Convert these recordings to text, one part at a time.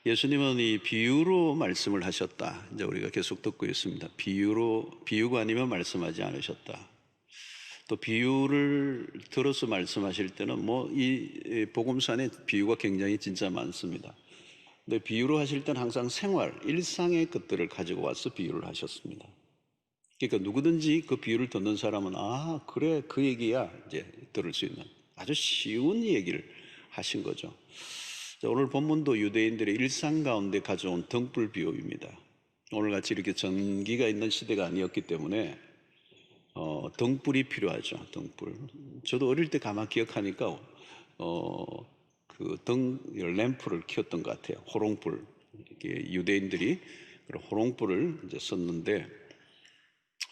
예수님은 이 비유로 말씀을 하셨다. 이제 우리가 계속 듣고 있습니다. 비유가 아니면 말씀하지 않으셨다. 또 비유를 들어서 말씀하실 때는 이 복음서 안에 비유가 굉장히 진짜 많습니다. 근데 비유로 하실 때는 항상 생활, 일상의 것들을 가지고 와서 비유를 하셨습니다. 그러니까 누구든지 그 비유를 듣는 사람은 아, 그래, 그 얘기야. 이제 들을 수 있는 아주 쉬운 얘기를 하신 거죠. 자, 오늘 본문도 유대인들의 일상 가운데 가져온 등불 비유입니다. 오늘같이 이렇게 전기가 있는 시대가 아니었기 때문에 등불이 필요하죠. 등불. 저도 어릴 때 가만 기억하니까 램프를 켰던 것 같아요. 호롱불. 이렇게 유대인들이 그런 호롱불을 이제 썼는데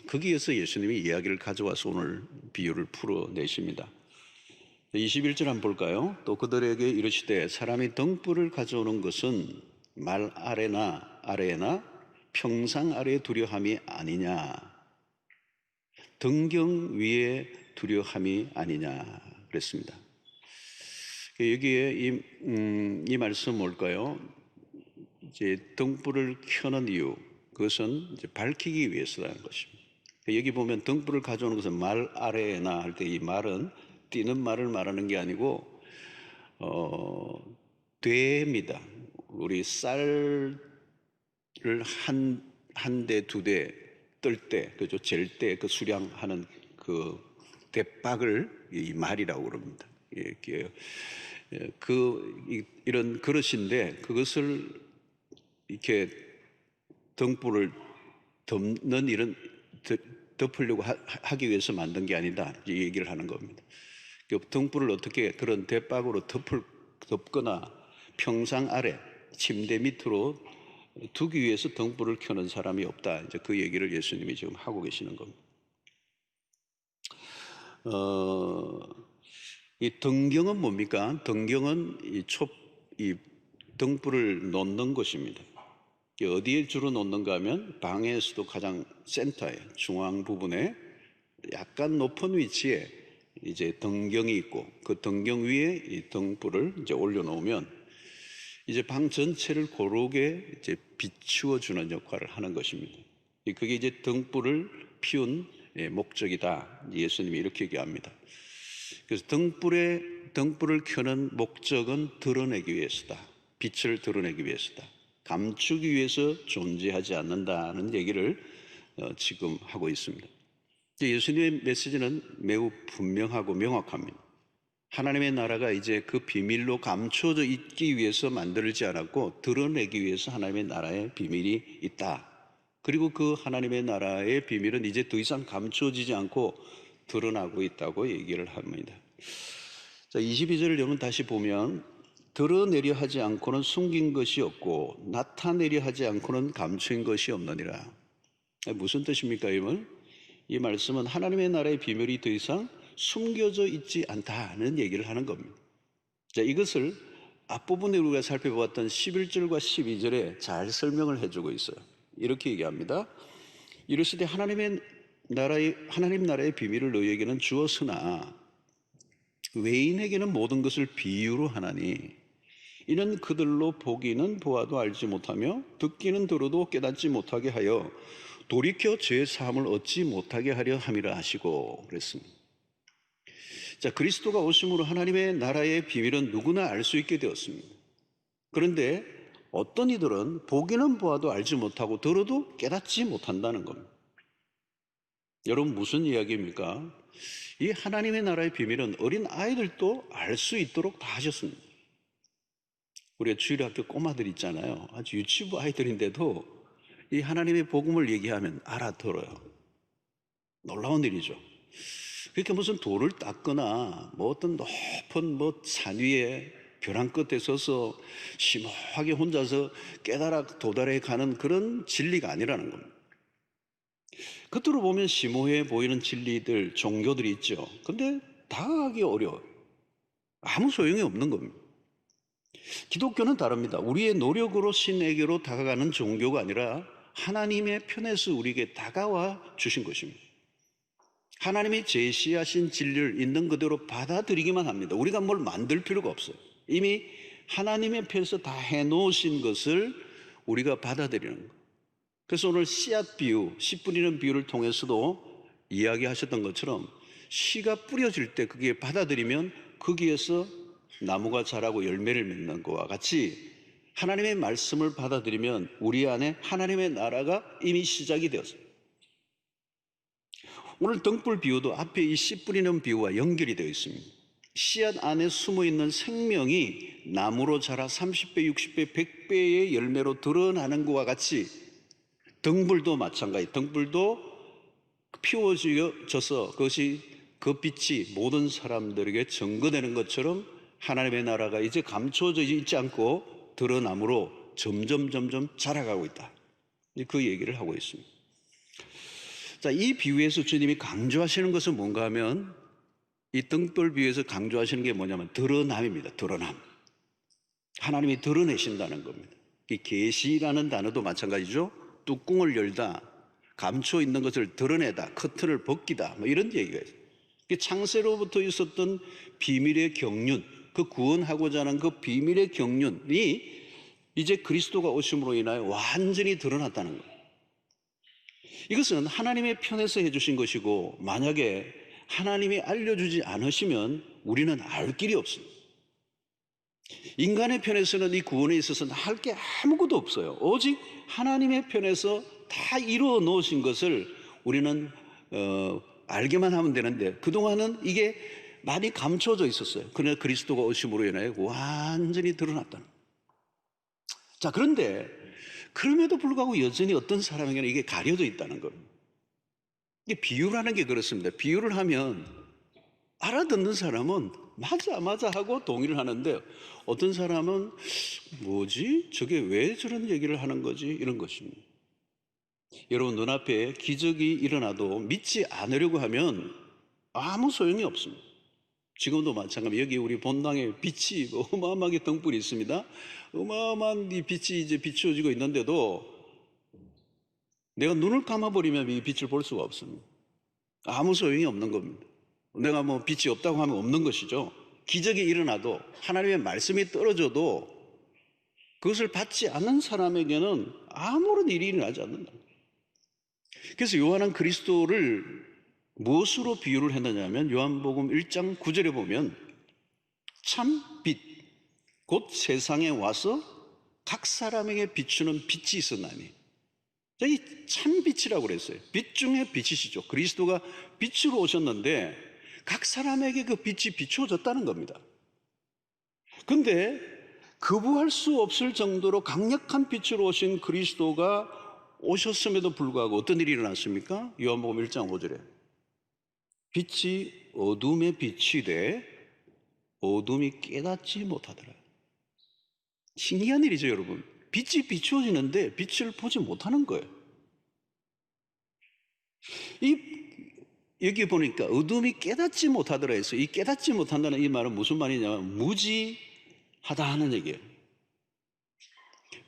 거기에서 예수님이 이야기를 가져와서 오늘 비유를 풀어내십니다. 21절 한번 볼까요? 또 그들에게 이르시되 사람이 등불을 가져오는 것은 말 아래나 평상 아래에 두려 함이 아니냐, 등경 위에 두려 함이 아니냐 그랬습니다. 여기에 이 말씀 뭘까요? 이제 등불을 켜는 이유, 그것은 이제 밝히기 위해서라는 것입니다. 여기 보면 등불을 가져오는 것은 말 아래나 할 때 이 말은 띄는 말을 말하는 게 아니고 대입니다. 우리 쌀을 한 대, 두 대 뜰 때, 그죠? 잴 때 그 수량하는 그 대박을 이 말이라고 그럽니다. 이렇게 이런 그릇인데 그것을 이렇게 등불을 덮는 이런 덮으려고 하기 위해서 만든 게 아니다. 이 얘기를 하는 겁니다. 등불을 어떻게 그런 대박으로 덮거나 평상 아래 침대 밑으로 두기 위해서 등불을 켜는 사람이 없다. 이제 그 얘기를 예수님이 지금 하고 계시는 겁니다. 이 등경은 뭡니까? 등경은 이 등불을 놓는 것입니다. 어디에 주로 놓는가 하면 방에서도 가장 센터에 중앙 부분에 약간 높은 위치에 이제 등경이 있고 그 등경 위에 이 등불을 이제 올려놓으면 이제 방 전체를 고르게 이제 비추어 주는 역할을 하는 것입니다. 그게 이제 등불을 피운 목적이다. 예수님이 이렇게 얘기합니다. 그래서 등불을 켜는 목적은 드러내기 위해서다. 빛을 드러내기 위해서다. 감추기 위해서 존재하지 않는다는 얘기를 지금 하고 있습니다. 예수님의 메시지는 매우 분명하고 명확합니다. 하나님의 나라가 이제 그 비밀로 감춰져 있기 위해서 만들지 않았고 드러내기 위해서 하나님의 나라의 비밀이 있다. 그리고 그 하나님의 나라의 비밀은 이제 더 이상 감춰지지 않고 드러나고 있다고 얘기를 합니다. 자, 22절을 여러분 다시 보면 드러내려 하지 않고는 숨긴 것이 없고 나타내려 하지 않고는 감추인 것이 없느니라. 무슨 뜻입니까? 이 말씀은 하나님의 나라의 비밀이 더 이상 숨겨져 있지 않다는 얘기를 하는 겁니다. 자, 이것을 앞부분에 우리가 살펴보았던 11절과 12절에 잘 설명을 해주고 있어요. 이렇게 얘기합니다. 이르시되 하나님 나라의 비밀을 너희에게는 주었으나 외인에게는 모든 것을 비유로 하나니 이는 그들로 보기는 보아도 알지 못하며 듣기는 들어도 깨닫지 못하게 하여 돌이켜 죄 사함을 얻지 못하게 하려 함이라 하시고 그랬습니다. 자, 그리스도가 오심으로 하나님의 나라의 비밀은 누구나 알 수 있게 되었습니다. 그런데 어떤 이들은 보기는 보아도 알지 못하고 들어도 깨닫지 못한다는 겁니다. 여러분 무슨 이야기입니까? 이 하나님의 나라의 비밀은 어린 아이들도 알 수 있도록 다 하셨습니다. 우리가 주일학교 꼬마들 있잖아요. 아주 유치부 아이들인데도 이 하나님의 복음을 얘기하면 알아들어요. 놀라운 일이죠. 그러니까 무슨 돌을 닦거나 어떤 높은 산 위에 벼랑 끝에 서서 심오하게 혼자서 도달해 가는 그런 진리가 아니라는 겁니다. 겉으로 보면 심오해 보이는 진리들, 종교들이 있죠. 근데 다가가기 어려워요. 아무 소용이 없는 겁니다. 기독교는 다릅니다. 우리의 노력으로 신에게로 다가가는 종교가 아니라 하나님의 편에서 우리에게 다가와 주신 것입니다. 하나님이 제시하신 진리를 있는 그대로 받아들이기만 합니다. 우리가 뭘 만들 필요가 없어요. 이미 하나님의 편에서 다 해놓으신 것을 우리가 받아들이는 거예요. 그래서 오늘 씨앗 비유, 씨 뿌리는 비유를 통해서도 이야기하셨던 것처럼 씨가 뿌려질 때 그게 받아들이면 거기에서 나무가 자라고 열매를 맺는 것과 같이 하나님의 말씀을 받아들이면 우리 안에 하나님의 나라가 이미 시작이 되었어요. 오늘 등불 비유도 앞에 이 씨 뿌리는 비유와 연결이 되어 있습니다. 씨앗 안에 숨어있는 생명이 나무로 자라 30배, 60배, 100배의 열매로 드러나는 것과 같이 등불도 마찬가지. 등불도 피워져서 그것이 그 빛이 모든 사람들에게 증거되는 것처럼 하나님의 나라가 이제 감춰져 있지 않고 드러남으로 점점 자라가고 있다. 그 얘기를 하고 있습니다. 자, 이 비유에서 주님이 강조하시는 것은 뭔가 하면 이 등불 비유에서 강조하시는 게 뭐냐면 드러남입니다. 드러남. 하나님이 드러내신다는 겁니다. 이 계시라는 단어도 마찬가지죠. 뚜껑을 열다, 감춰 있는 것을 드러내다, 커튼을 벗기다, 뭐 이런 얘기가 있어요. 창세로부터 있었던 비밀의 경륜, 그 구원하고자 하는 그 비밀의 경륜이 이제 그리스도가 오심으로 인하여 완전히 드러났다는 거예요. 이것은 하나님의 편에서 해주신 것이고, 만약에 하나님이 알려주지 않으시면 우리는 알 길이 없습니다. 인간의 편에서는 이 구원에 있어서는 할 게 아무것도 없어요. 오직 하나님의 편에서 다 이루어 놓으신 것을 우리는 알게만 하면 되는데, 그동안은 이게 많이 감춰져 있었어요. 그러나 그리스도가 오심으로 인하여 완전히 드러났다는 거예요. 자, 그런데 그럼에도 불구하고 여전히 어떤 사람에게는 이게 가려져 있다는 겁니다. 이게 비유라는 게 그렇습니다. 비유를 하면 알아듣는 사람은 맞아 하고 동의를 하는데, 어떤 사람은 뭐지? 저게 왜 저런 얘기를 하는 거지? 이런 것입니다. 여러분, 눈앞에 기적이 일어나도 믿지 않으려고 하면 아무 소용이 없습니다. 지금도 마찬가지. 여기 우리 본당에 빛이 어마어마하게 등불이 있습니다. 어마어마한 이 빛이 이제 비추어지고 있는데도 내가 눈을 감아버리면 이 빛을 볼 수가 없습니다. 아무 소용이 없는 겁니다. 내가 뭐 빛이 없다고 하면 없는 것이죠. 기적이 일어나도, 하나님의 말씀이 떨어져도 그것을 받지 않는 사람에게는 아무런 일이 일어나지 않는다. 그래서 요한은 그리스도를 무엇으로 비유를 했느냐면, 요한복음 1장 9절에 보면 참 빛, 곧 세상에 와서 각 사람에게 비추는 빛이 있었나니, 이 참 빛이라고 그랬어요. 빛 중에 빛이시죠. 그리스도가 빛으로 오셨는데 각 사람에게 그 빛이 비추어졌다는 겁니다. 근데 거부할 수 없을 정도로 강력한 빛으로 오신 그리스도가 오셨음에도 불구하고 어떤 일이 일어났습니까? 요한복음 1장 5절에 빛이 어둠에 비치되 어둠이 깨닫지 못하더라. 신기한 일이죠, 여러분. 빛이 비추어지는데 빛을 보지 못하는 거예요. 여기 보니까 어둠이 깨닫지 못하더라 해서, 이 깨닫지 못한다는 이 말은 무슨 말이냐면 무지하다 하는 얘기예요.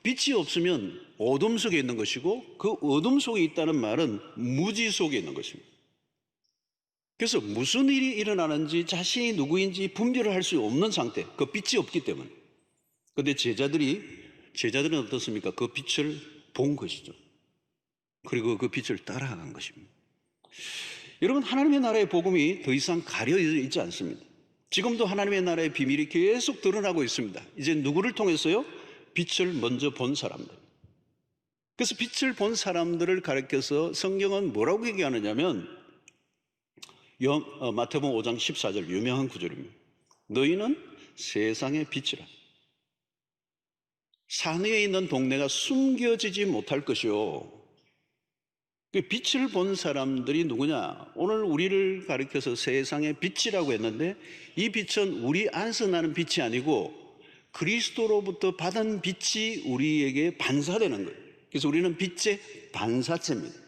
빛이 없으면 어둠 속에 있는 것이고, 그 어둠 속에 있다는 말은 무지 속에 있는 것입니다. 그래서 무슨 일이 일어나는지 자신이 누구인지 분별을 할 수 없는 상태, 그 빛이 없기 때문에. 그런데 제자들은 어떻습니까? 그 빛을 본 것이죠. 그리고 그 빛을 따라간 것입니다. 여러분, 하나님의 나라의 복음이 더 이상 가려져 있지 않습니다. 지금도 하나님의 나라의 비밀이 계속 드러나고 있습니다. 이제 누구를 통해서요? 빛을 먼저 본 사람들. 그래서 빛을 본 사람들을 가리켜서 성경은 뭐라고 얘기하느냐면, 마태복음 5장 14절 유명한 구절입니다. 너희는 세상의 빛이라. 산 위에 있는 동네가 숨겨지지 못할 것이요. 그 빛을 본 사람들이 누구냐? 오늘 우리를 가리켜서 세상의 빛이라고 했는데, 이 빛은 우리 안에서 나는 빛이 아니고 그리스도로부터 받은 빛이 우리에게 반사되는 거예요. 그래서 우리는 빛의 반사체입니다.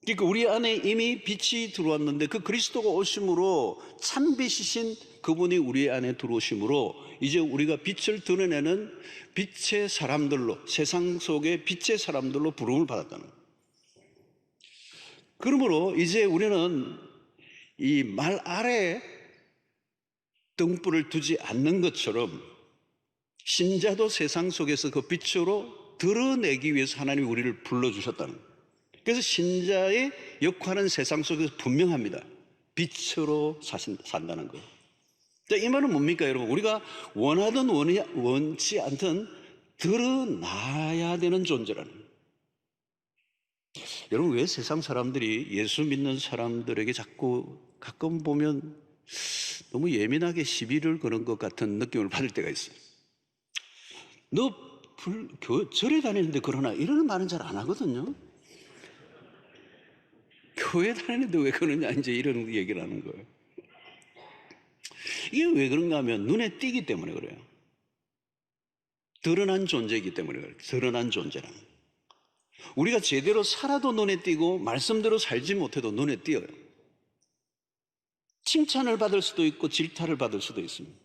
그러니까 우리 안에 이미 빛이 들어왔는데, 그 그리스도가 오심으로 참빛이신 그분이 우리 안에 들어오심으로 이제 우리가 빛을 드러내는 빛의 사람들로, 세상 속의 빛의 사람들로 부름을 받았다는 거예요. 그러므로 이제 우리는 이 말 아래에 등불을 두지 않는 것처럼 신자도 세상 속에서 그 빛으로 드러내기 위해서 하나님이 우리를 불러주셨다는 거예요. 그래서 신자의 역할은 세상 속에서 분명합니다. 빛으로 산다는 거예요. 자, 이 말은 뭡니까, 여러분? 우리가 원하든 원치 않든 드러나야 되는 존재라는 거예요. 여러분, 왜 세상 사람들이 예수 믿는 사람들에게 자꾸 가끔 보면 너무 예민하게 시비를 거는 것 같은 느낌을 받을 때가 있어요. 너 절에 다니는데 그러나 이런 말은 잘 안 하거든요. 교회 다니는데 왜 그러냐 이제 이런 얘기를 하는 거예요. 이게 왜 그런가 하면 눈에 띄기 때문에 그래요. 드러난 존재이기 때문에 그래요. 드러난 존재란. 우리가 제대로 살아도 눈에 띄고 말씀대로 살지 못해도 눈에 띄어요. 칭찬을 받을 수도 있고 질타를 받을 수도 있습니다.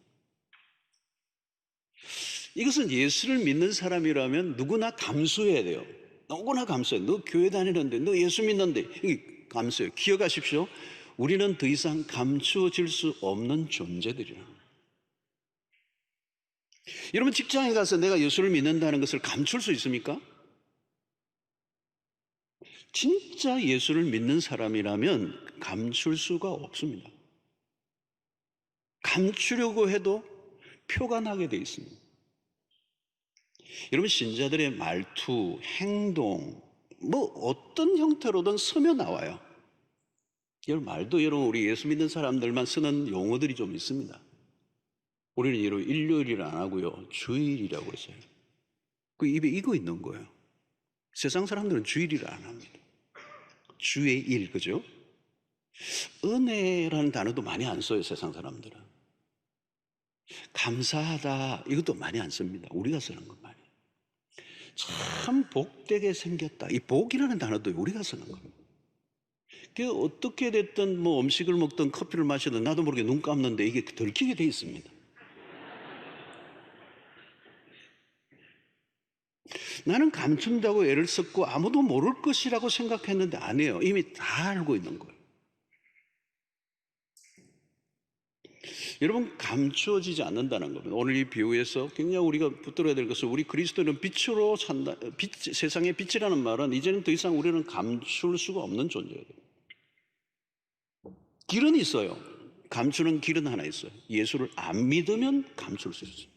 이것은 예수를 믿는 사람이라면 누구나 감수해야 돼요. 누구나 감수해요. 너 교회 다니는데, 너 예수 믿는데, 이게 감수해요. 기억하십시오. 우리는 더 이상 감추어질 수 없는 존재들이라. 여러분, 직장에 가서 내가 예수를 믿는다는 것을 감출 수 있습니까? 진짜 예수를 믿는 사람이라면 감출 수가 없습니다. 감추려고 해도 표가 나게 돼 있습니다. 여러분, 신자들의 말투, 행동, 뭐 어떤 형태로든 스며 나와요. 여러분, 말도 여러분 우리 예수 믿는 사람들만 쓰는 용어들이 좀 있습니다. 우리는 여러분 일요일을 안 하고요, 주일이라고 했어요. 그 입에 이거 있는 거예요. 세상 사람들은 주일을 안 합니다. 주의 일, 그죠? 은혜라는 단어도 많이 안 써요, 세상 사람들은. 감사하다, 이것도 많이 안 씁니다. 우리가 쓰는 것 많이. 참 복되게 생겼다, 이 복이라는 단어도 우리가 쓰는 겁니다. 그 어떻게 됐든 뭐 음식을 먹든 커피를 마시든 나도 모르게 눈 감는데 이게 들키게 돼 있습니다. 나는 감춘다고 애를 썼고 아무도 모를 것이라고 생각했는데 아니에요. 이미 다 알고 있는 거예요. 여러분, 감추어지지 않는다는 겁니다. 오늘 이 비유에서 굉장히 우리가 붙들어야 될 것은, 우리 그리스도는 빛으로 산다, 세상의 빛이라는 말은 이제는 더 이상 우리는 감출 수가 없는 존재예요. 길은 있어요. 감추는 길은 하나 있어요. 예수를 안 믿으면 감출 수 있어요.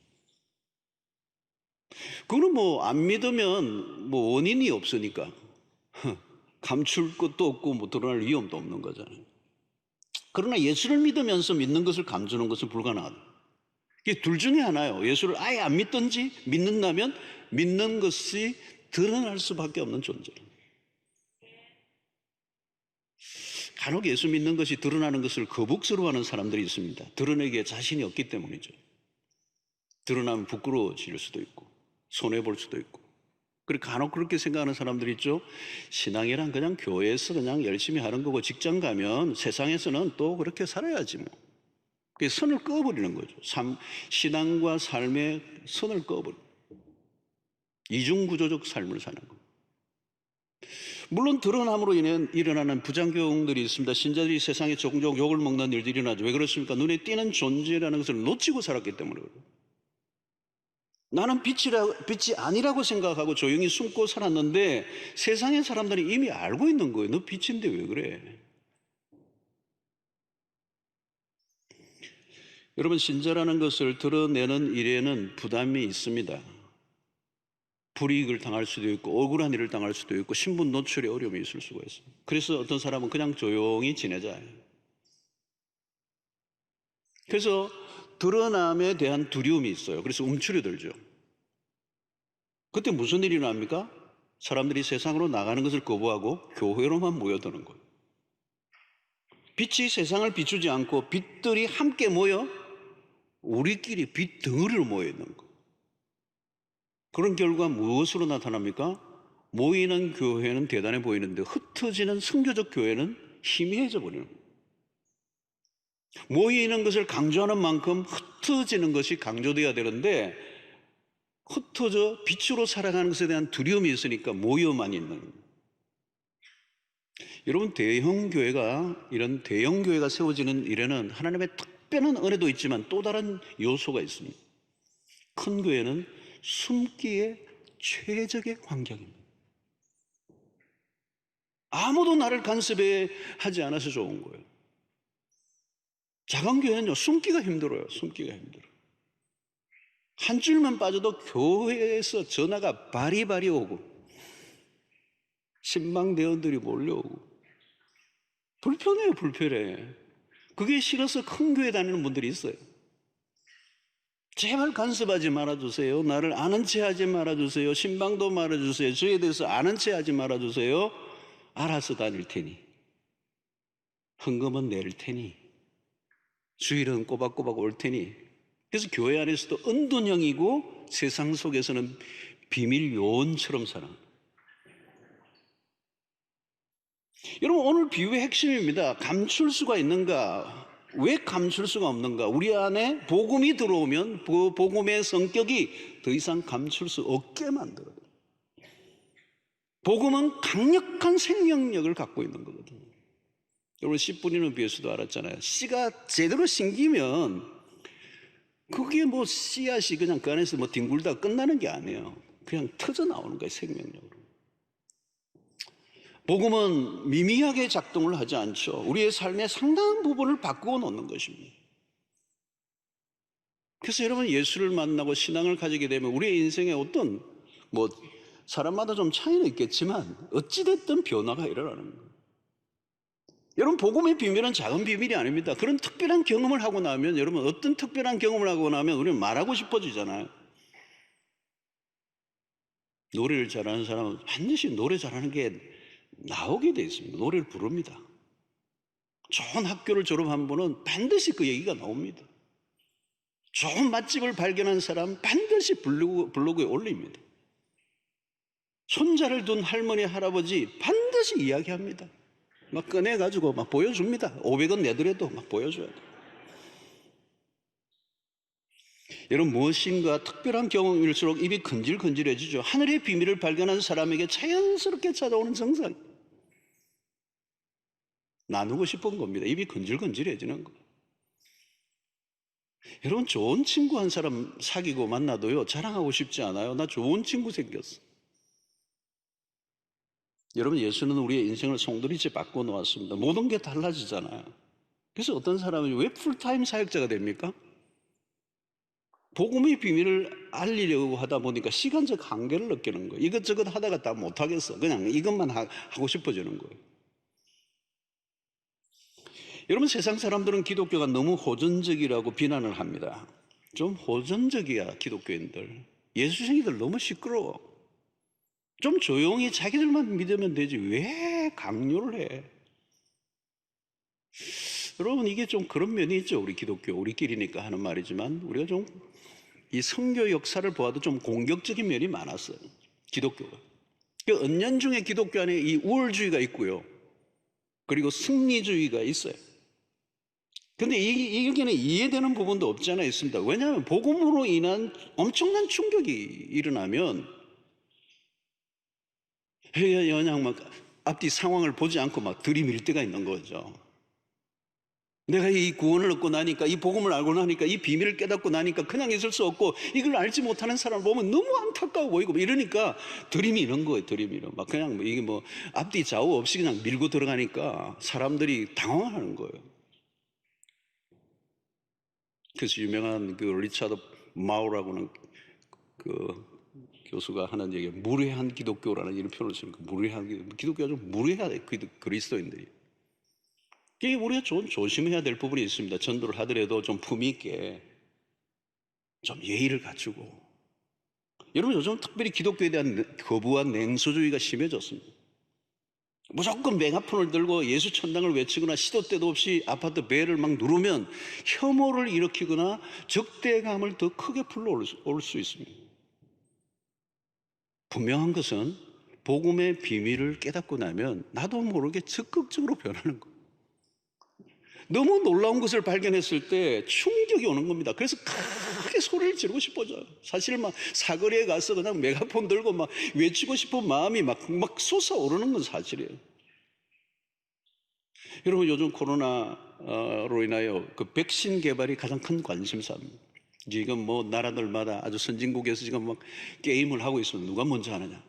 그거는 뭐 안 믿으면 뭐 원인이 없으니까 감출 것도 없고 뭐 드러날 위험도 없는 거잖아요. 그러나 예수를 믿으면서 믿는 것을 감추는 것은 불가능하다. 이게 둘 중에 하나예요. 예수를 아예 안 믿든지 믿는다면 믿는 것이 드러날 수밖에 없는 존재예요. 간혹 예수 믿는 것이 드러나는 것을 거북스러워하는 사람들이 있습니다. 드러내기에 자신이 없기 때문이죠. 드러나면 부끄러워질 수도 있고 손해볼 수도 있고. 그리고 간혹 그렇게 생각하는 사람들이 있죠. 신앙이란 그냥 교회에서 그냥 열심히 하는 거고 직장 가면 세상에서는 또 그렇게 살아야지 뭐. 그 선을 꺼버리는 거죠. 신앙과 삶의 선을 꺼버리는, 이중구조적 삶을 사는 거. 물론 드러남으로 인해 일어나는 부작용들이 있습니다. 신자들이 세상에 종종 욕을 먹는 일들이 일어나죠. 왜 그렇습니까? 눈에 띄는 존재라는 것을 놓치고 살았기 때문에 그래요. 나는 빛이 아니라고 생각하고 조용히 숨고 살았는데 세상의 사람들이 이미 알고 있는 거예요. 너 빛인데 왜 그래? 여러분, 신자라는 것을 드러내는 일에는 부담이 있습니다. 불이익을 당할 수도 있고 억울한 일을 당할 수도 있고 신분 노출에 어려움이 있을 수가 있어요. 그래서 어떤 사람은 그냥 조용히 지내자. 그래서 드러남에 대한 두려움이 있어요. 그래서 움츠려들죠. 그때 무슨 일이 납니까? 사람들이 세상으로 나가는 것을 거부하고 교회로만 모여드는 거예요. 빛이 세상을 비추지 않고 빛들이 함께 모여 우리끼리 빛 덩어리로 모여 있는 거예요. 그런 결과 무엇으로 나타납니까? 모이는 교회는 대단해 보이는데 흩어지는 선교적 교회는 희미해져 버리는 거예요. 모이는 것을 강조하는 만큼 흩어지는 것이 강조돼야 되는데 흩어져 빛으로 살아가는 것에 대한 두려움이 있으니까 모여만 있는 거예요. 여러분, 이런 대형 교회가 세워지는 일에는 하나님의 특별한 은혜도 있지만 또 다른 요소가 있습니다. 큰 교회는 숨기에 최적의 환경입니다. 아무도 나를 간섭해 하지 않아서 좋은 거예요. 작은 교회는요, 숨기가 힘들어요. 숨기가 힘들어요. 한 줄만 빠져도 교회에서 전화가 바리바리 오고 신방대원들이 몰려오고 불편해요. 불편해. 그게 싫어서 큰 교회 다니는 분들이 있어요. 제발 간섭하지 말아주세요. 나를 아는 체 하지 말아주세요. 신방도 말아주세요. 저에 대해서 아는 체 하지 말아주세요. 알아서 다닐 테니, 헌금은 낼 테니, 주일은 꼬박꼬박 올 테니. 그래서 교회 안에서도 은둔형이고 세상 속에서는 비밀 요원처럼 살아. 여러분, 오늘 비유의 핵심입니다. 감출 수가 있는가? 왜 감출 수가 없는가? 우리 안에 복음이 들어오면 그 복음의 성격이 더 이상 감출 수 없게 만들어요. 복음은 강력한 생명력을 갖고 있는 거거든요. 여러분, 씨 뿌리는 비유에서도 알았잖아요. 씨가 제대로 심기면 그게 뭐 씨앗이 그냥 그 안에서 뭐 뒹굴다 끝나는 게 아니에요. 그냥 터져 나오는 거예요, 생명력으로. 복음은 미미하게 작동을 하지 않죠. 우리의 삶의 상당한 부분을 바꾸어 놓는 것입니다. 그래서 여러분, 예수를 만나고 신앙을 가지게 되면 우리의 인생에 어떤 뭐 사람마다 좀 차이는 있겠지만 어찌됐든 변화가 일어나는 거예요. 여러분, 복음의 비밀은 작은 비밀이 아닙니다. 그런 특별한 경험을 하고 나면, 여러분, 어떤 특별한 경험을 하고 나면 우리는 말하고 싶어지잖아요. 노래를 잘하는 사람은 반드시 노래 잘하는 게 나오게 돼 있습니다. 노래를 부릅니다. 좋은 학교를 졸업한 분은 반드시 그 얘기가 나옵니다. 좋은 맛집을 발견한 사람은 반드시 블로그에 올립니다. 손자를 둔 할머니, 할아버지 반드시 이야기합니다. 막 꺼내가지고 막 보여줍니다. 500원 내더라도 막 보여줘야 돼요. 여러분, 무엇인가 특별한 경험일수록 입이 근질근질해지죠. 하늘의 비밀을 발견한 사람에게 자연스럽게 찾아오는 정상. 나누고 싶은 겁니다. 입이 근질근질해지는 거예요. 여러분, 좋은 친구 한 사람 사귀고 만나도요, 자랑하고 싶지 않아요. 나 좋은 친구 생겼어. 여러분, 예수는 우리의 인생을 송두리째 바꿔놓았습니다. 모든 게 달라지잖아요. 그래서 어떤 사람은 왜 풀타임 사역자가 됩니까? 복음의 비밀을 알리려고 하다 보니까 시간적 한계를 느끼는 거예요. 이것저것 하다가 다 못하겠어. 그냥 이것만 하고 싶어지는 거예요. 여러분, 세상 사람들은 기독교가 너무 호전적이라고 비난을 합니다. 좀 호전적이야, 기독교인들. 예수쟁이들 너무 시끄러워. 좀 조용히 자기들만 믿으면 되지 왜 강요를 해? 여러분, 이게 좀 그런 면이 있죠. 우리 기독교, 우리끼리니까 하는 말이지만 우리가 좀 이 선교 역사를 보아도 좀 공격적인 면이 많았어요. 기독교가. 그 은연중에 기독교 안에 이 우월주의가 있고요. 그리고 승리주의가 있어요. 근데 여기는 이해되는 부분도 없지 않아 있습니다. 왜냐하면 복음으로 인한 엄청난 충격이 일어나면 그냥 막 앞뒤 상황을 보지 않고 막 들이밀 때가 있는 거죠. 내가 이 구원을 얻고 나니까, 이 복음을 알고 나니까, 이 비밀을 깨닫고 나니까 그냥 있을 수 없고, 이걸 알지 못하는 사람을 보면 너무 안타까워 보이고 이러니까 들이미는 거예요. 들이미는 막 그냥 이게 뭐 앞뒤 좌우 없이 그냥 밀고 들어가니까 사람들이 당황하는 거예요. 그래서 유명한 그 리차드 마우라고는 그 교수가 하는 얘기, 무례한 기독교라는 이런 표현을 쓰는 거. 무례한 기독교가 좀 무례하다, 그리스도인들이. 이게 우리가 좀 조심해야 될 부분이 있습니다. 전도를 하더라도 좀 품위 있게, 좀 예의를 갖추고. 여러분, 요즘 특별히 기독교에 대한 거부와 냉소주의가 심해졌습니다. 무조건 메가폰을 들고 예수 천당을 외치거나 시도 때도 없이 아파트 벨을 막 누르면 혐오를 일으키거나 적대감을 더 크게 불러올 수 있습니다. 분명한 것은 복음의 비밀을 깨닫고 나면 나도 모르게 적극적으로 변하는 거예요. 너무 놀라운 것을 발견했을 때 충격이 오는 겁니다. 그래서 크게 소리를 지르고 싶어져요. 사실 막 사거리에 가서 그냥 메가폰 들고 막 외치고 싶은 마음이 막 솟아오르는 건 사실이에요. 여러분, 요즘 코로나로 인하여 그 백신 개발이 가장 큰 관심사입니다. 지금 뭐 나라들마다 아주 선진국에서 지금 막 게임을 하고 있으면 누가 먼저 하느냐.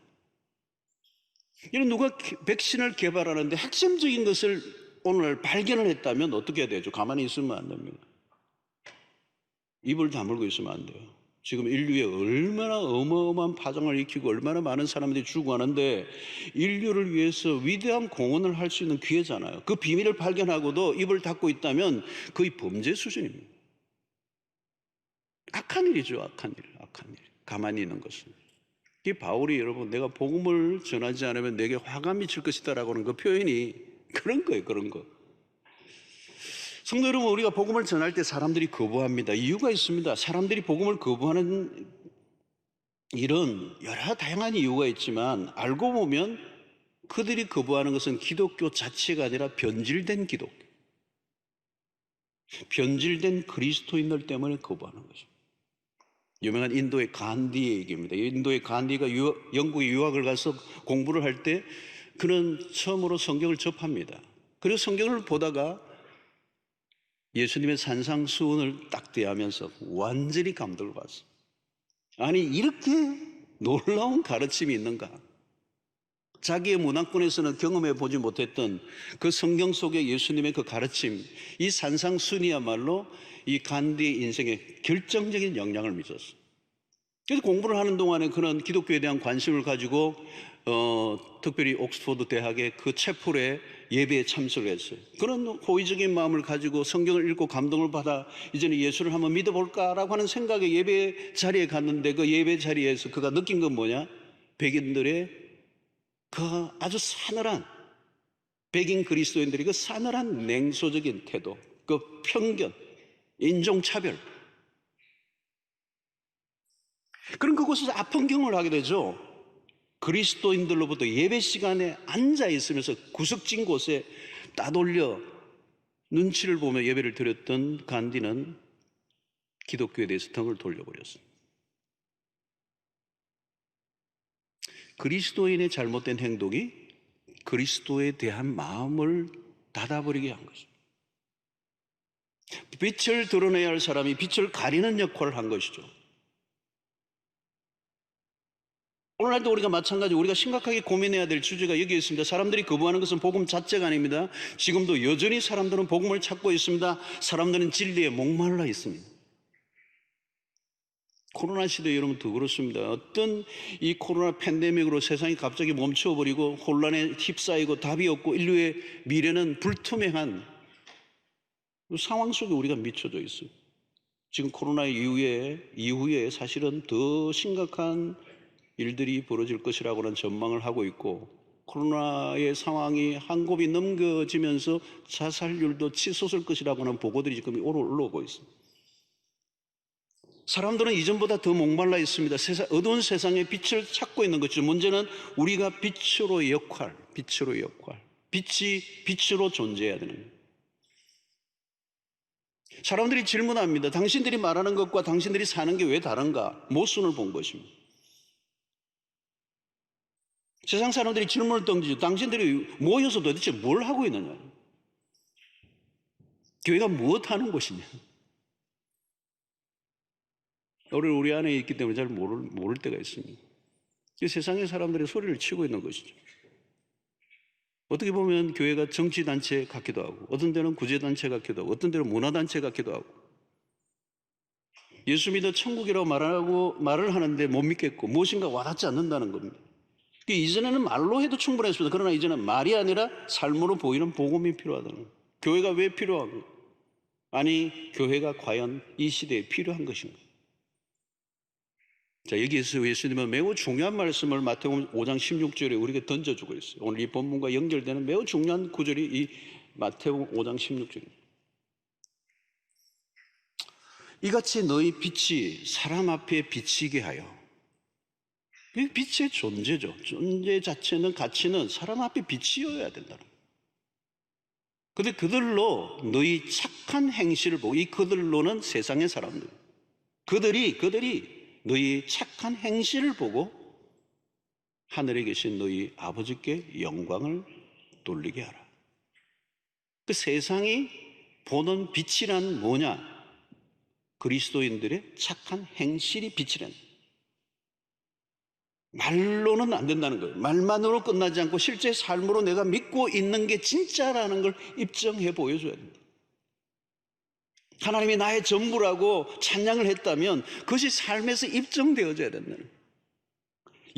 이런 누가 백신을 개발하는데 핵심적인 것을 오늘 발견을 했다면 어떻게 해야 되죠? 가만히 있으면 안 됩니다. 입을 다물고 있으면 안 돼요. 지금 인류에 얼마나 어마어마한 파장을 일으키고 얼마나 많은 사람들이 죽어가는데 인류를 위해서 위대한 공헌을 할 수 있는 기회잖아요. 그 비밀을 발견하고도 입을 닫고 있다면 거의 범죄 수준입니다. 악한 일이죠. 악한 일. 악한 일. 가만히 있는 것은. 이 바울이 여러분 내가 복음을 전하지 않으면 내게 화가 미칠 것이다 라고 하는 그 표현이 그런 거예요. 그런 거. 성도 여러분, 우리가 복음을 전할 때 사람들이 거부합니다. 이유가 있습니다. 사람들이 복음을 거부하는 일은 여러 다양한 이유가 있지만 알고 보면 그들이 거부하는 것은 기독교 자체가 아니라 변질된 기독교, 변질된 그리스도인들 때문에 거부하는 것입니다. 유명한 인도의 간디의 얘기입니다. 인도의 간디가 영국에 유학을 가서 공부를 할 때 그는 처음으로 성경을 접합니다. 그리고 성경을 보다가 예수님의 산상수훈을 딱 대하면서 완전히 감동을 받았어요. 아니 이렇게 놀라운 가르침이 있는가? 자기의 문화권에서는 경험해 보지 못했던 그 성경 속의 예수님의 그 가르침, 이 산상수훈이야말로 이 간디의 인생에 결정적인 영향을 미쳤어요. 그래서 공부를 하는 동안에 그는 기독교에 대한 관심을 가지고 특별히 옥스퍼드 대학의 그 채플에 예배에 참석을 했어요. 그런 호의적인 마음을 가지고 성경을 읽고 감동을 받아 이제는 예수를 한번 믿어볼까라고 하는 생각에 예배 자리에 갔는데 그 예배 자리에서 그가 느낀 건 뭐냐? 백인들의 그 아주 싸늘한 백인 그리스도인들이 그 싸늘한 냉소적인 태도, 그 편견, 인종차별, 그런 그곳에서 아픈 경험을 하게 되죠. 그리스도인들로부터 예배 시간에 앉아 있으면서 구석진 곳에 따돌려 눈치를 보며 예배를 드렸던 간디는 기독교에 대해서 등을 돌려버렸습니다. 그리스도인의 잘못된 행동이 그리스도에 대한 마음을 닫아버리게 한 것입니다. 빛을 드러내야 할 사람이 빛을 가리는 역할을 한 것이죠. 오늘날도 우리가 마찬가지 우리가 심각하게 고민해야 될 주제가 여기 있습니다. 사람들이 거부하는 것은 복음 자체가 아닙니다. 지금도 여전히 사람들은 복음을 찾고 있습니다. 사람들은 진리에 목말라 있습니다. 코로나 시대 여러분 더 그렇습니다. 어떤 이 코로나 팬데믹으로 세상이 갑자기 멈춰버리고 혼란에 휩싸이고 답이 없고 인류의 미래는 불투명한 상황 속에 우리가 미쳐져 있어요. 지금 코로나 이후에 사실은 더 심각한 일들이 벌어질 것이라고는 전망을 하고 있고 코로나의 상황이 한 곱이 넘겨지면서 자살률도 치솟을 것이라고는 보고들이 지금 올라오고 있습니다. 사람들은 이전보다 더 목말라 있습니다. 어두운 세상에 빛을 찾고 있는 것이죠. 문제는 우리가 빛으로의 역할, 빛이 빛으로 존재해야 되는 거예요. 사람들이 질문합니다. 당신들이 말하는 것과 당신들이 사는 게 왜 다른가? 모순을 본 것입니다. 세상 사람들이 질문을 던지죠. 당신들이 모여서 도대체 뭘 하고 있느냐? 교회가 무엇 하는 곳이냐? 우리 안에 있기 때문에 잘 모를 때가 있습니다. 세상의 사람들이 소리를 치고 있는 것이죠. 어떻게 보면 교회가 정치단체 같기도 하고 어떤 데는 구제단체 같기도 하고 어떤 데는 문화단체 같기도 하고 예수 믿어 천국이라고 말을 하는데 못 믿겠고 무엇인가 와닿지 않는다는 겁니다. 이전에는 말로 해도 충분했습니다. 그러나 이제는 말이 아니라 삶으로 보이는 복음이 필요하다는 거예요. 교회가 왜 필요한가? 아니 교회가 과연 이 시대에 필요한 것인가? 자, 여기에서 예수님은 매우 중요한 말씀을 마태복음 5장 16절에 우리에게 던져주고 있어요. 오늘 이 본문과 연결되는 매우 중요한 구절이 이 마태복음 5장 16절입니다. 이같이 너희 빛이 사람 앞에 비치게 하여. 이 빛의 존재죠. 존재 자체는 가치는 사람 앞에 빛이어야 된다는 거예요. 그런데 그들로 너희 착한 행실을 보고 이 그들로는 세상의 사람들. 그들이 너희 착한 행실을 보고 하늘에 계신 너희 아버지께 영광을 돌리게 하라. 그 세상이 보는 빛이란 뭐냐? 그리스도인들의 착한 행실이 빛이라는 거예요. 말로는 안 된다는 거예요. 말만으로 끝나지 않고 실제 삶으로 내가 믿고 있는 게 진짜라는 걸 입증해 보여줘야 됩니다. 하나님이 나의 전부라고 찬양을 했다면 그것이 삶에서 입증되어져야 된다는 거예요.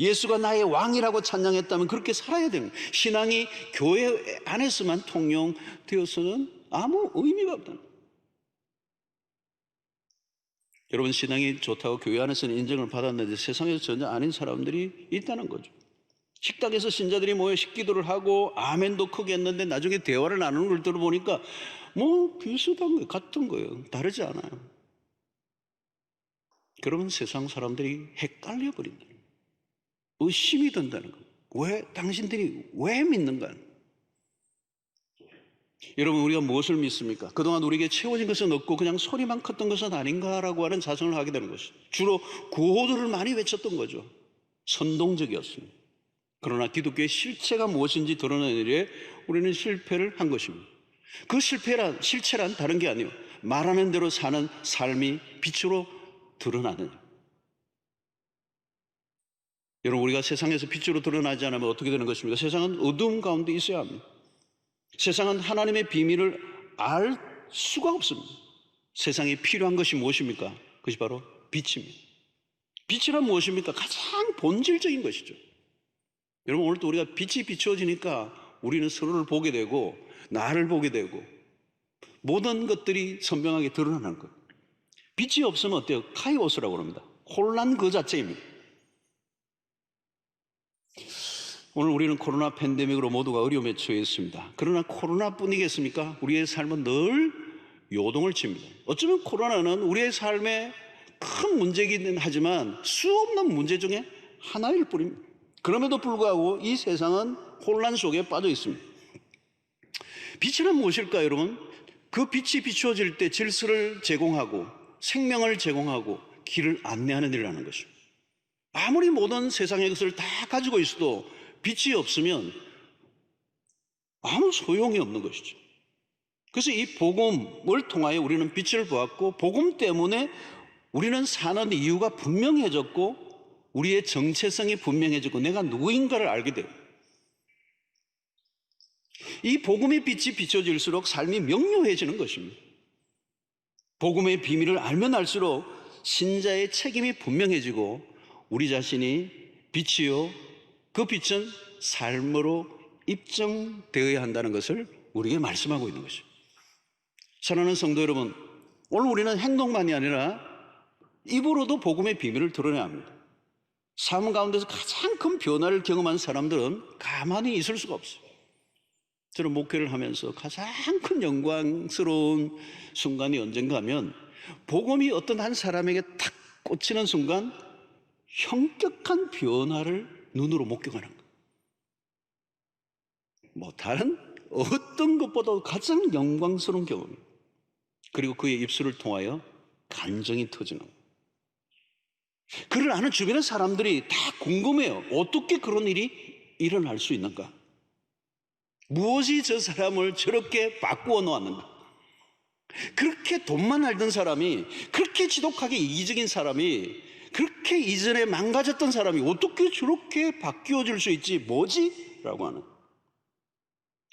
예수가 나의 왕이라고 찬양했다면 그렇게 살아야 되는 거예요. 신앙이 교회 안에서만 통용되어서는 아무 의미가 없다는 거예요. 여러분, 신앙이 좋다고 교회 안에서는 인정을 받았는데 세상에서 전혀 아닌 사람들이 있다는 거죠. 식당에서 신자들이 모여 식기도를 하고 아멘도 크게 했는데 나중에 대화를 나누는 걸 들어보니까 뭐 비슷한 거예요. 같은 거예요. 다르지 않아요. 그러면 세상 사람들이 헷갈려 버린다. 의심이 든다는 거예요. 왜 당신들이 왜 믿는가? 여러분, 우리가 무엇을 믿습니까? 그동안 우리에게 채워진 것은 없고 그냥 소리만 컸던 것은 아닌가라고 하는 자성을 하게 되는 것이죠. 주로 구호들을 많이 외쳤던 거죠. 선동적이었습니다. 그러나 기독교의 실체가 무엇인지 드러내는 일에 우리는 실패를 한 것입니다. 그 실체란 다른 게 아니에요. 말하는 대로 사는 삶이 빛으로 드러나는. 여러분, 우리가 세상에서 빛으로 드러나지 않으면 어떻게 되는 것입니까? 세상은 어두움 가운데 있어야 합니다. 세상은 하나님의 비밀을 알 수가 없습니다. 세상에 필요한 것이 무엇입니까? 그것이 바로 빛입니다. 빛이란 무엇입니까? 가장 본질적인 것이죠. 여러분, 오늘도 우리가 빛이 비추어지니까 우리는 서로를 보게 되고 나를 보게 되고 모든 것들이 선명하게 드러나는 거예요. 빛이 없으면 어때요? 카이오스라고 합니다. 혼란 그 자체입니다. 오늘 우리는 코로나 팬데믹으로 모두가 어려움에 처해 있습니다. 그러나 코로나뿐이겠습니까? 우리의 삶은 늘 요동을 칩니다. 어쩌면 코로나는 우리의 삶에 큰 문제이긴 하지만 수없는 문제 중에 하나일 뿐입니다. 그럼에도 불구하고 이 세상은 혼란 속에 빠져 있습니다. 빛이란 무엇일까요, 여러분? 그 빛이 비추어질 때 질서를 제공하고 생명을 제공하고 길을 안내하는 일을 하는 것입니다. 아무리 모든 세상의 것을 다 가지고 있어도 빛이 없으면 아무 소용이 없는 것이죠. 그래서 이 복음을 통하여 우리는 빛을 보았고 복음 때문에 우리는 사는 이유가 분명해졌고 우리의 정체성이 분명해지고 내가 누구인가를 알게 돼요. 이 복음의 빛이 비춰질수록 삶이 명료해지는 것입니다. 복음의 비밀을 알면 알수록 신자의 책임이 분명해지고 우리 자신이 빛이요 그 빛은 삶으로 입증되어야 한다는 것을 우리에게 말씀하고 있는 것입니다. 사랑하는 성도 여러분, 오늘 우리는 행동만이 아니라 입으로도 복음의 비밀을 드러내야 합니다. 삶 가운데서 가장 큰 변화를 경험한 사람들은 가만히 있을 수가 없어요. 저는 목회를 하면서 가장 큰 영광스러운 순간이 언젠가 하면 복음이 어떤 한 사람에게 탁 꽂히는 순간 형격한 변화를 눈으로 목격하는 거예요. 뭐 다른 어떤 것보다 가장 영광스러운 경험이에요. 그리고 그의 입술을 통하여 간정이 터지는 거예요. 그를 아는 주변의 사람들이 다 궁금해요. 어떻게 그런 일이 일어날 수 있는가? 무엇이 저 사람을 저렇게 바꾸어 놓았는가? 그렇게 돈만 알던 사람이, 그렇게 지독하게 이기적인 사람이, 그렇게 이전에 망가졌던 사람이 어떻게 저렇게 바뀌어질 수 있지? 뭐지? 라고 하는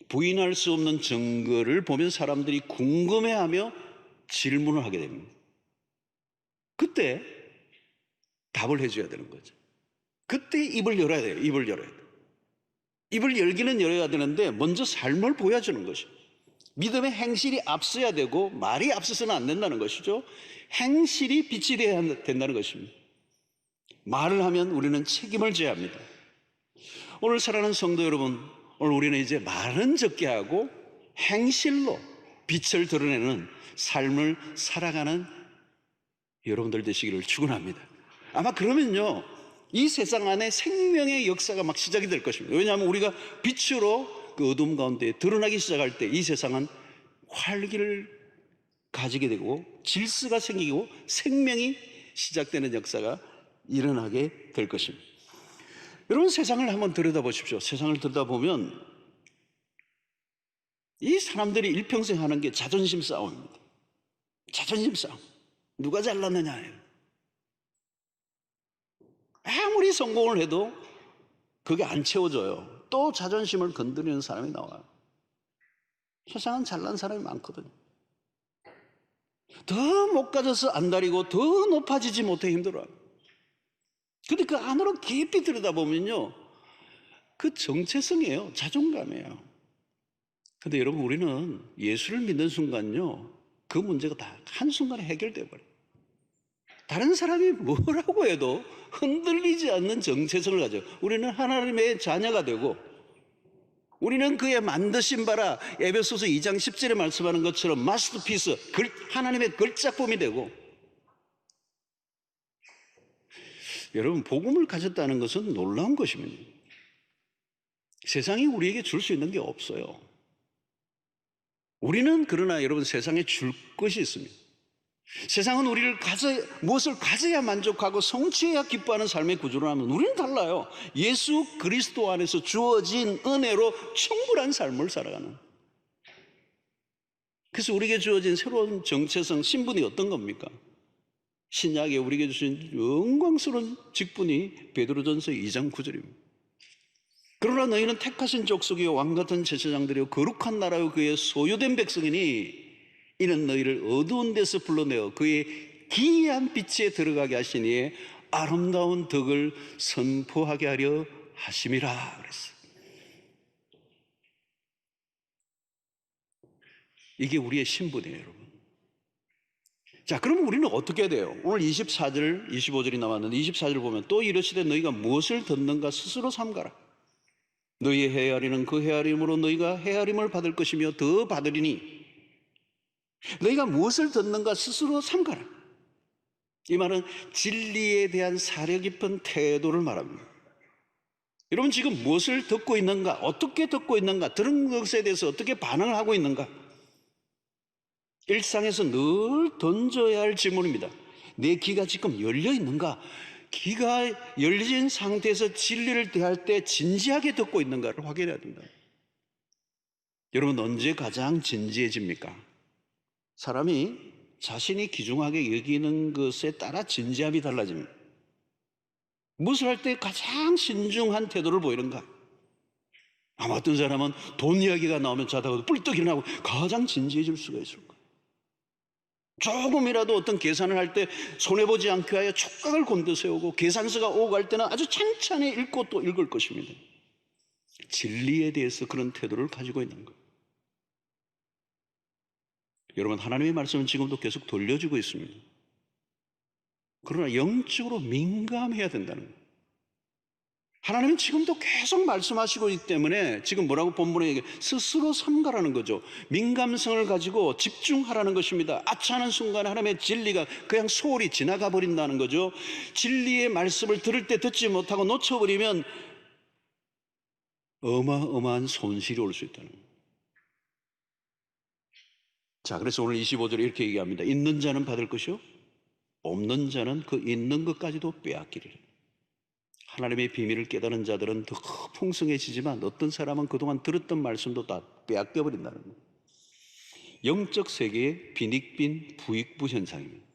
부인할 수 없는 증거를 보면 사람들이 궁금해하며 질문을 하게 됩니다. 그때 답을 해줘야 되는 거죠. 그때 입을 열어야 돼요. 입을 열어야 돼요. 입을 열기는 열어야 되는데 먼저 삶을 보여주는 것이죠. 믿음의 행실이 앞서야 되고 말이 앞서서는 안 된다는 것이죠. 행실이 빛이 되어야 된다는 것입니다. 말을 하면 우리는 책임을 져야 합니다. 오늘 사랑하는 성도 여러분, 오늘 우리는 이제 말은 적게 하고 행실로 빛을 드러내는 삶을 살아가는 여러분들 되시기를 축원합니다. 아마 그러면요 이 세상 안에 생명의 역사가 막 시작이 될 것입니다. 왜냐하면 우리가 빛으로 그 어둠 가운데 드러나기 시작할 때 이 세상은 활기를 가지게 되고 질서가 생기고 생명이 시작되는 역사가 일어나게 될 것입니다. 여러분, 세상을 한번 들여다보십시오. 세상을 들여다보면 이 사람들이 일평생 하는 게 자존심 싸움입니다. 자존심 싸움. 누가 잘났느냐. 아무리 성공을 해도 그게 안 채워져요. 또 자존심을 건드리는 사람이 나와요. 세상은 잘난 사람이 많거든요. 더 못 가져서 안달이고 더 높아지지 못해 힘들어요. 근데 그 안으로 깊이 들여다보면요, 그 정체성이에요. 자존감이에요. 근데 여러분, 우리는 예수를 믿는 순간요, 그 문제가 다 한순간에 해결되어 버려요. 다른 사람이 뭐라고 해도 흔들리지 않는 정체성을 가져요. 우리는 하나님의 자녀가 되고, 우리는 그의 만드신 바라 에베소서 2장 10절에 말씀하는 것처럼 마스터피스, 하나님의 걸작품이 되고, 여러분, 복음을 가졌다는 것은 놀라운 것입니다. 세상이 우리에게 줄 수 있는 게 없어요. 우리는 그러나 여러분, 세상에 줄 것이 있습니다. 세상은 우리를 무엇을 가져야 만족하고 성취해야 기뻐하는 삶의 구조로 하면 우리는 달라요. 예수 그리스도 안에서 주어진 은혜로 충분한 삶을 살아가는. 그래서 우리에게 주어진 새로운 정체성, 신분이 어떤 겁니까? 신약에 우리에게 주신 영광스러운 직분이 베드로전서 2장 9절입니다. 그러나 너희는 택하신 족속이요 왕같은 제사장들이요 거룩한 나라요 그의 소유된 백성이니 이는 너희를 어두운 데서 불러내어 그의 기이한 빛에 들어가게 하시니 아름다운 덕을 선포하게 하려 하심이라 그랬어요. 이게 우리의 신분이에요, 여러분. 자, 그러면 우리는 어떻게 돼요? 오늘 24절, 25절이 나왔는데 24절을 보면 또 이르시되 너희가 무엇을 듣는가 스스로 삼가라. 너희의 헤아리는 그 헤아림으로 너희가 헤아림을 받을 것이며 더 받으리니 너희가 무엇을 듣는가 스스로 삼가라. 이 말은 진리에 대한 사려 깊은 태도를 말합니다. 여러분, 지금 무엇을 듣고 있는가, 어떻게 듣고 있는가, 들은 것에 대해서 어떻게 반응을 하고 있는가, 일상에서 늘 던져야 할 질문입니다. 내 귀가 지금 열려 있는가? 귀가 열린 상태에서 진리를 대할 때 진지하게 듣고 있는가를 확인해야 된다. 여러분, 언제 가장 진지해집니까? 사람이 자신이 귀중하게 여기는 것에 따라 진지함이 달라집니다. 무엇을 할 때 가장 신중한 태도를 보이는가? 아마 어떤 사람은 돈 이야기가 나오면 자다가도 뿔떡 일어나고 가장 진지해질 수가 있을 거예요. 조금이라도 어떤 계산을 할 때 손해보지 않기 위하여 촉각을 곤두세우고 계산서가 오고 갈 때는 아주 찬찬히 읽고 또 읽을 것입니다. 진리에 대해서 그런 태도를 가지고 있는 거예요. 여러분, 하나님의 말씀은 지금도 계속 돌려주고 있습니다. 그러나 영적으로 민감해야 된다는 거예요. 하나님은 지금도 계속 말씀하시고 있기 때문에 지금 뭐라고 본문에 얘기해? 스스로 삼가라는 거죠. 민감성을 가지고 집중하라는 것입니다. 아차하는 순간에 하나님의 진리가 그냥 소홀히 지나가 버린다는 거죠. 진리의 말씀을 들을 때 듣지 못하고 놓쳐버리면 어마어마한 손실이 올 수 있다는 거예요. 자, 그래서 오늘 25절에 이렇게 얘기합니다. 있는 자는 받을 것이요 없는 자는 그 있는 것까지도 빼앗기리라. 하나님의 비밀을 깨달은 자들은 더 풍성해지지만 어떤 사람은 그동안 들었던 말씀도 다 빼앗겨버린다는 거예요. 영적 세계의 빈익빈 부익부 현상입니다.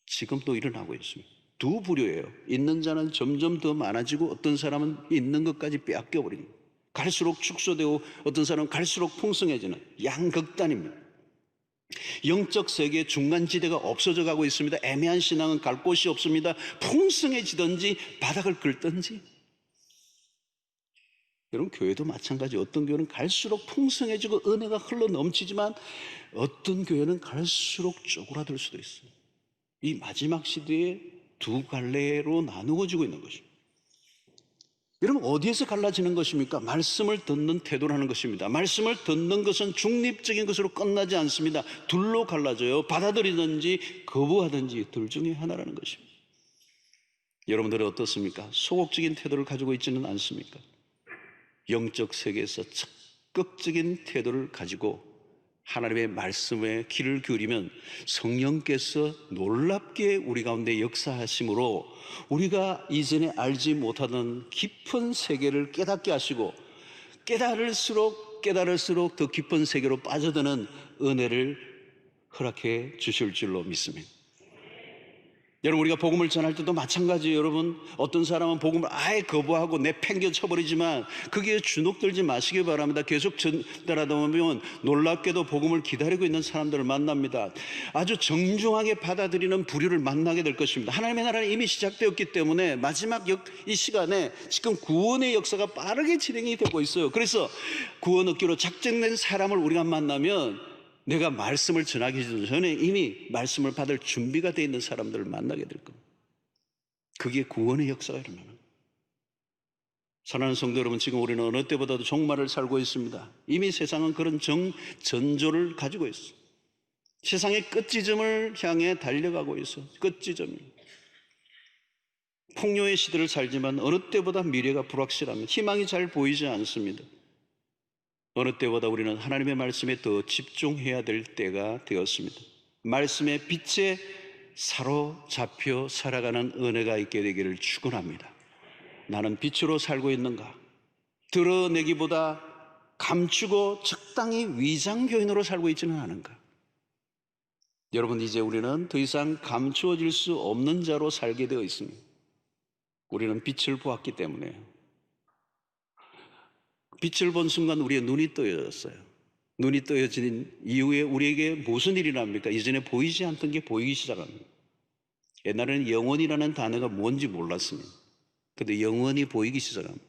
지금도 일어나고 있습니다. 두 부류예요. 있는 자는 점점 더 많아지고 어떤 사람은 있는 것까지 빼앗겨버리는 거예요. 갈수록 축소되고 어떤 사람은 갈수록 풍성해지는 양극단입니다. 영적 세계의 중간지대가 없어져 가고 있습니다. 애매한 신앙은 갈 곳이 없습니다. 풍성해지든지 바닥을 긁든지. 여러분, 교회도 마찬가지. 어떤 교회는 갈수록 풍성해지고 은혜가 흘러 넘치지만 어떤 교회는 갈수록 쪼그라들 수도 있어요. 이 마지막 시대에 두 갈래로 나누어지고 있는 것입니다. 여러분, 어디에서 갈라지는 것입니까? 말씀을 듣는 태도라는 것입니다. 말씀을 듣는 것은 중립적인 것으로 끝나지 않습니다. 둘로 갈라져요. 받아들이든지 거부하든지 둘 중에 하나라는 것입니다. 여러분들은 어떻습니까? 소극적인 태도를 가지고 있지는 않습니까? 영적 세계에서 적극적인 태도를 가지고 하나님의 말씀에 귀를 기울이면 성령께서 놀랍게 우리 가운데 역사하심으로 우리가 이전에 알지 못하던 깊은 세계를 깨닫게 하시고 깨달을수록 더 깊은 세계로 빠져드는 은혜를 허락해 주실 줄로 믿습니다. 여러분, 우리가 복음을 전할 때도 마찬가지예요. 여러분, 어떤 사람은 복음을 아예 거부하고 내팽겨 쳐버리지만 거기에 주눅들지 마시기 바랍니다. 계속 전달하다 보면 놀랍게도 복음을 기다리고 있는 사람들을 만납니다. 아주 정중하게 받아들이는 부류를 만나게 될 것입니다. 하나님의 나라는 이미 시작되었기 때문에 마지막 이 시간에 지금 구원의 역사가 빠르게 진행이 되고 있어요. 그래서 구원 얻기로 작정된 사람을 우리가 만나면 내가 말씀을 전하기 전에 이미 말씀을 받을 준비가 되어 있는 사람들을 만나게 될 겁니다. 그게 구원의 역사가 일어나는 거예요. 사랑하는 성도 여러분, 지금 우리는 어느 때보다도 종말을 살고 있습니다. 이미 세상은 그런 전조를 가지고 있어요. 세상의 끝지점을 향해 달려가고 있어요. 끝지점입니다. 풍요의 시대를 살지만 어느 때보다 미래가 불확실합니다. 희망이 잘 보이지 않습니다. 어느 때보다 우리는 하나님의 말씀에 더 집중해야 될 때가 되었습니다. 말씀의 빛에 사로잡혀 살아가는 은혜가 있게 되기를 축원합니다. 나는 빛으로 살고 있는가? 드러내기보다 감추고 적당히 위장교인으로 살고 있지는 않은가? 여러분, 이제 우리는 더 이상 감추어질 수 없는 자로 살게 되어 있습니다. 우리는 빛을 보았기 때문에요. 빛을 본 순간 우리의 눈이 떠졌어요. 눈이 떠진 이후에 우리에게 무슨 일이 납니까? 이전에 보이지 않던 게 보이기 시작합니다. 옛날에는 영원이라는 단어가 뭔지 몰랐습니다. 그런데 영원히 보이기 시작합니다.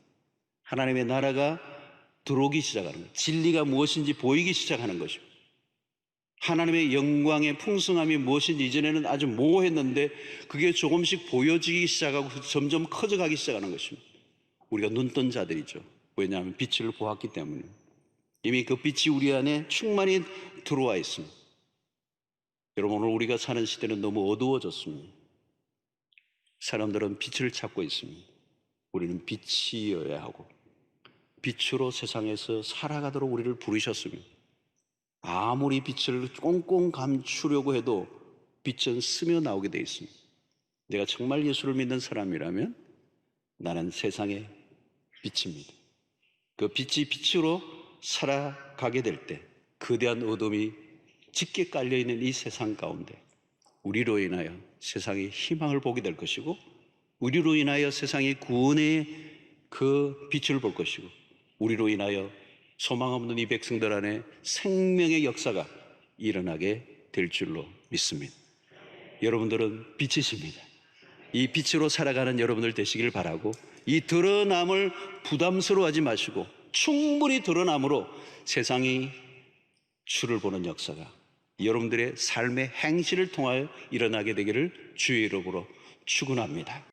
하나님의 나라가 들어오기 시작하는 거예요. 진리가 무엇인지 보이기 시작하는 것입니다. 하나님의 영광의 풍성함이 무엇인지 이전에는 아주 모호했는데 그게 조금씩 보여지기 시작하고 점점 커져가기 시작하는 것입니다. 우리가 눈뜬 자들이죠. 왜냐하면 빛을 보았기 때문에 이미 그 빛이 우리 안에 충만히 들어와 있습니다. 여러분, 오늘 우리가 사는 시대는 너무 어두워졌습니다. 사람들은 빛을 찾고 있습니다. 우리는 빛이어야 하고 빛으로 세상에서 살아가도록 우리를 부르셨습니다. 아무리 빛을 꽁꽁 감추려고 해도 빛은 스며 나오게 되어 있습니다. 내가 정말 예수를 믿는 사람이라면 나는 세상의 빛입니다. 그 빛이 빛으로 살아가게 될 때 거대한 어둠이 짙게 깔려있는 이 세상 가운데 우리로 인하여 세상이 희망을 보게 될 것이고 우리로 인하여 세상이 구원의 그 빛을 볼 것이고 우리로 인하여 소망 없는 이 백성들 안에 생명의 역사가 일어나게 될 줄로 믿습니다. 여러분들은 빛이십니다. 이 빛으로 살아가는 여러분들 되시길 바라고 이 드러남을 부담스러워하지 마시고 충분히 드러남으로 세상이 주를 보는 역사가 여러분들의 삶의 행실을 통하여 일어나게 되기를 주의 이름으로 축원합니다.